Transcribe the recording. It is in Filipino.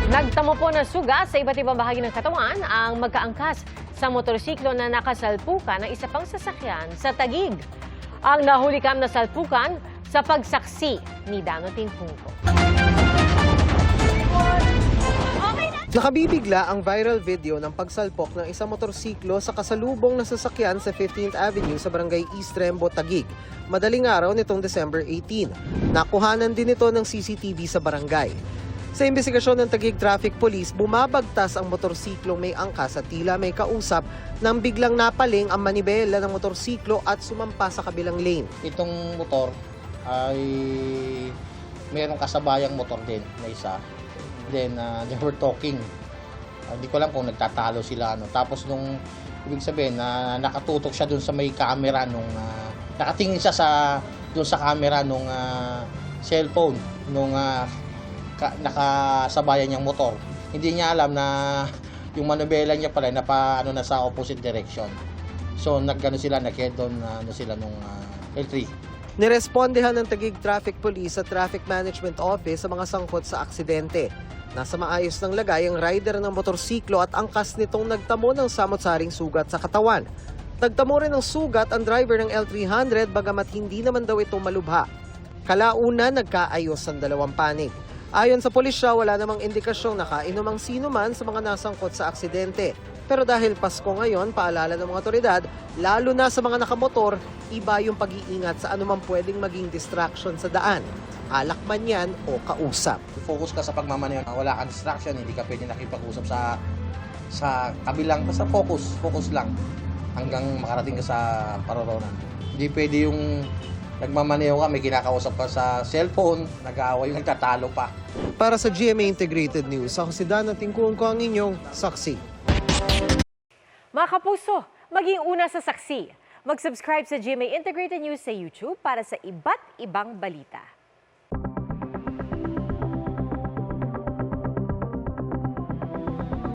Nagtamo po ng sugat sa iba't ibang bahagi ng katawan ang magkaangkas sa motorsiklo na nakasalpukan ng isa pang sasakyan sa Taguig. Ang nahulikam na salpukan sa pagsaksi ni Dano Tinhungco. Nakabibigla ang viral video ng pagsalpok ng isang motorsiklo sa kasalubong na sasakyan sa 15th Avenue sa Barangay East Rembo, Taguig. Madaling araw nitong December 18. Nakuhanan din ito ng CCTV sa barangay. Sa investigasyon ng Taguig Traffic Police, bumabagtas ang motorsiklong may angkas at tila may kausap nang biglang napaling ang manibela ng motorsiklo at sumampa sa kabilang lane. Itong motor ay mayroong kasabayang motor din na isa. Then they were talking. Hindi ko alam kung nagtatalo sila. Tapos nung ibig sabihin na nakatutok siya dun sa may camera nung nakatingin siya dun sa camera nung cellphone nung nakasabayan niyang motor. Hindi niya alam na yung manubela niya pala na sa opposite direction. So nag-head on sila nung L3. Nirespondehan ng Taguig Traffic Police at Traffic Management Office sa mga sangkot sa aksidente. Nasa maayos ng lagay ang rider ng motorsiklo at angkas nitong nagtamo ng samot-saring sugat sa katawan. Nagtamo rin ng sugat ang driver ng L300 bagamat hindi naman daw ito malubha. Kalauna nagkaayos ang dalawang panig. Ayon sa pulisya, wala namang indikasyong nakainom ang sino man sa mga nasangkot sa aksidente. Pero dahil Pasko ngayon, paalala ng mga otoridad, lalo na sa mga nakamotor, iba yung pag-iingat sa anumang pwedeng maging distraction sa daan. Alak man yan o kausap. Focus ka sa pagmamaneho. Wala kang distraction, hindi ka pwede nakipag-usap sa kabilang. Basta focus lang hanggang makarating ka sa paroroonan. Hindi pwede yung nagmamaneho ka, may kinakausap ka sa cellphone, nag-aaway, nagtatalo pa. Para sa GMA Integrated News, ako si Dano Tinhungco, ang inyong saksi. Mga kapuso, maging una sa saksi. Mag-subscribe sa GMA Integrated News sa YouTube para sa iba't ibang balita.